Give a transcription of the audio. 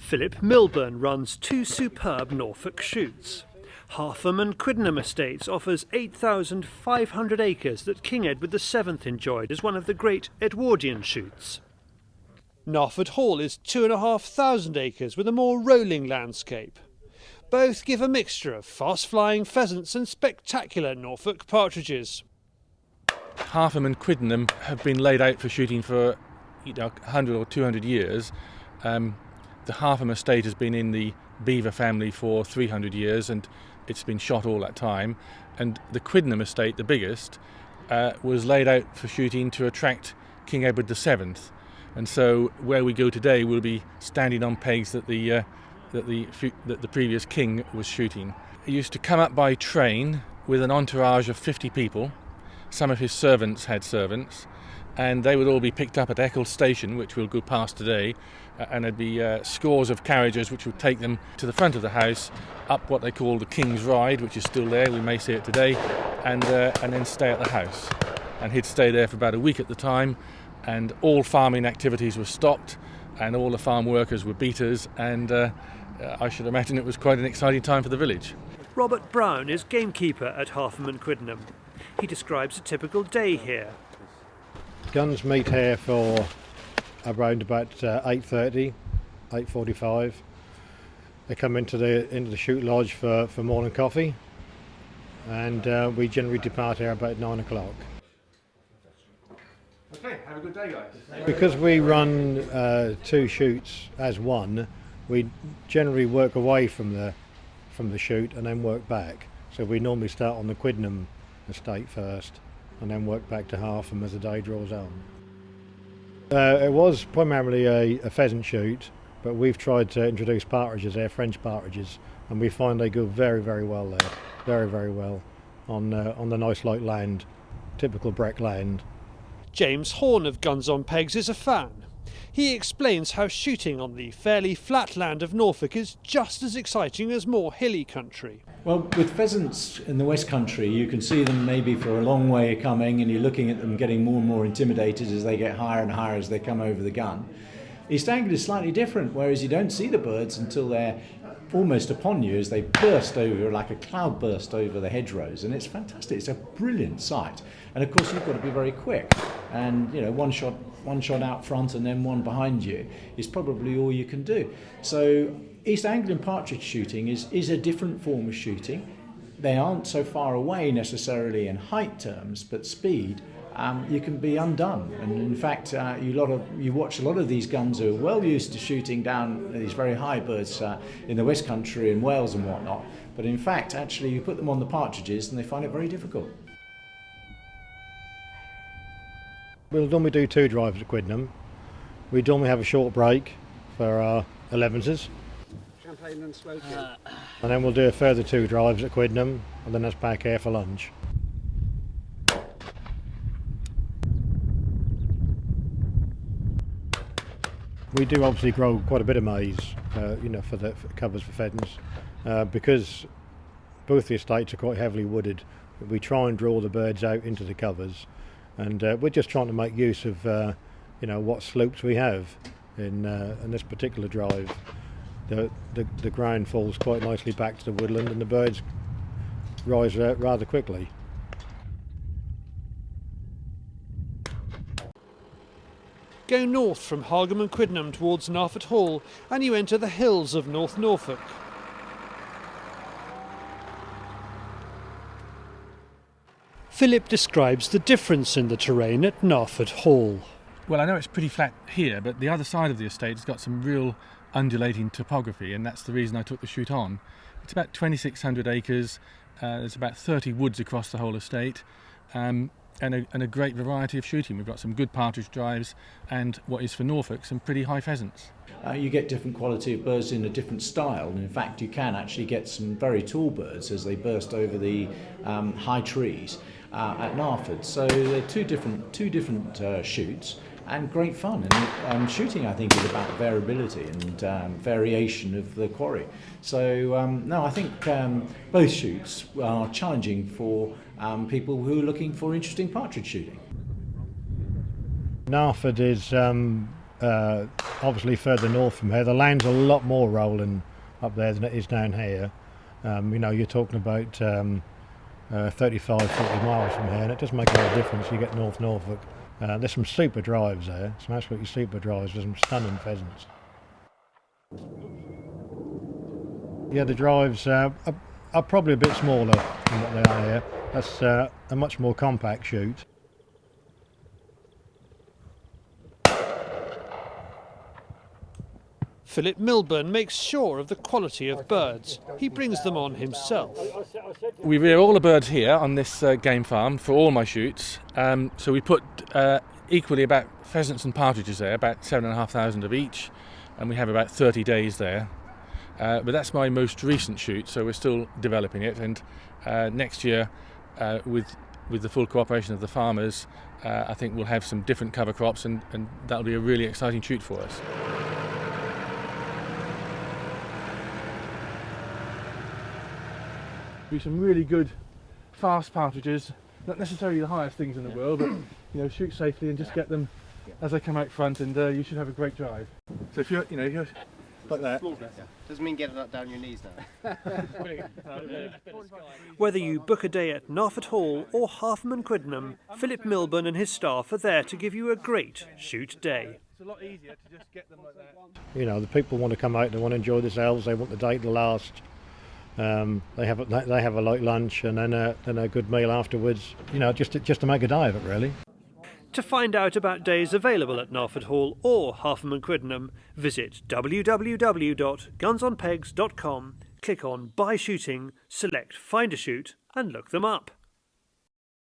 Philip Milburn runs two superb Norfolk shoots. Hargham and Quidenham estates offers 8,500 acres that King Edward VII enjoyed as one of the great Edwardian shoots. Narford Hall is 2,500 acres with a more rolling landscape. Both give a mixture of fast-flying pheasants and spectacular Norfolk partridges. Hargham and Quidenham have been laid out for shooting for 100 or 200 years. The Hargham estate has been in the beaver family for 300 years and it's been shot all that time. And the Quidenham estate, the biggest, was laid out for shooting to attract King Edward VII. And so where we go today will be standing on pegs that the previous king was shooting. He used to come up by train with an entourage of 50 people. Some of his servants had servants, and they would all be picked up at Eccles Station, which we'll go past today, and there'd be scores of carriages which would take them to the front of the house, up what they call the King's Ride, which is still there, we may see it today, and then stay at the house. And he'd stay there for about a week at the time, and all farming activities were stopped, and all the farm workers were beaters, and I should imagine it was quite an exciting time for the village. Robert Brown is gamekeeper at Hargham and Quidenham. He describes a typical day here. Guns meet here for around about 8:30, 8:45. They come into the shoot lodge for morning coffee, and we generally depart here about 9 o'clock. Okay, have a good day, guys. Because we run two shoots as one, we generally work away from the shoot and then work back. So we normally start on the Quidenham estate first and then work back to Hargham as the day draws on. It was primarily a pheasant shoot, but we've tried to introduce partridges there, French partridges, and we find they go very, very well there, very, very well on the nice light land, typical Breck land. James Horn of Guns on Pegs is a fan. He explains how shooting on the fairly flat land of Norfolk is just as exciting as more hilly country. Well, with pheasants in the West Country, you can see them maybe for a long way coming, and you're looking at them getting more and more intimidated as they get higher and higher as they come over the gun. East Anglia is slightly different, whereas you don't see the birds until they're almost upon you as they burst over, like a cloud burst over the hedgerows, and it's fantastic. It's a brilliant sight. And of course you've got to be very quick, and one shot out front and then one behind you is probably all you can do. So East Anglian partridge shooting is a different form of shooting. They aren't so far away necessarily in height terms, but speed, you can be undone. And in fact, you watch a lot of these guns who are well used to shooting down these very high birds in the West Country, in Wales and whatnot. But in fact, actually, you put them on the partridges and they find it very difficult. We'll normally do two drives at Quidenham. We normally have a short break for our 11s. Champagne and slow tea. And then we'll do a further two drives at Quidenham, and then that's back here for lunch. We do obviously grow quite a bit of maize, for covers for pheasants, because both the estates are quite heavily wooded. We try and draw the birds out into the covers, and we're just trying to make use of what slopes we have in this particular drive. The ground falls quite nicely back to the woodland, and the birds rise rather quickly. Go north from Hargham and Quidenham towards Narford Hall and you enter the hills of North Norfolk. Philip describes the difference in the terrain at Narford Hall. Well, I know it's pretty flat here, but the other side of the estate has got some real undulating topography, and that's the reason I took the shoot on. It's about 2,600 acres, there's about 30 woods across the whole estate, and a great variety of shooting. We've got some good partridge drives and what is for Norfolk some pretty high pheasants. You get different quality of birds in a different style, and in fact you can actually get some very tall birds as they burst over the high trees at Narford. So they're two different shoots and great fun. And shooting, I think, is about variability and variation of the quarry. So no, I think both shoots are challenging for people who are looking for interesting partridge shooting. Narford is obviously further north from here. The land's a lot more rolling up there than it is down here. You know, you're talking about 35, 40 miles from here, and it does make a lot of difference. You get North Norfolk. There's some super drives there, some absolutely super drives with some stunning pheasants. Yeah, the drives are probably a bit smaller than what they are here. That's a much more compact shoot. Philip Milburn makes sure of the quality of birds. He brings them on himself. We rear all the birds here on this game farm for all my shoots. So we put equally about pheasants and partridges there, about 7,500 of each, and we have about 30 days there. But that's my most recent shoot, so we're still developing it. And next year, with the full cooperation of the farmers, I think we'll have some different cover crops, and that'll be a really exciting shoot for us. Be some really good fast partridges, not necessarily the highest things in the world, but you know, shoot safely and just get them as they come out front, and you should have a great drive. So if you're like that. Doesn't mean getting that down your knees now. Whether you book a day at Narford Hall or Hargham and Quidenham, Philip Milburn and his staff are there to give you a great shoot day. It's a lot easier to just get them like that. You know, the people want to come out, they want to enjoy themselves, they want the day to last. They have a light lunch and then a good meal afterwards. You know, just to make a day of it, really. To find out about days available at Narford Hall or Hargham and Quidenham, visit www.GunsOnPegs.com, click on Buy Shooting, select Find a Shoot and look them up.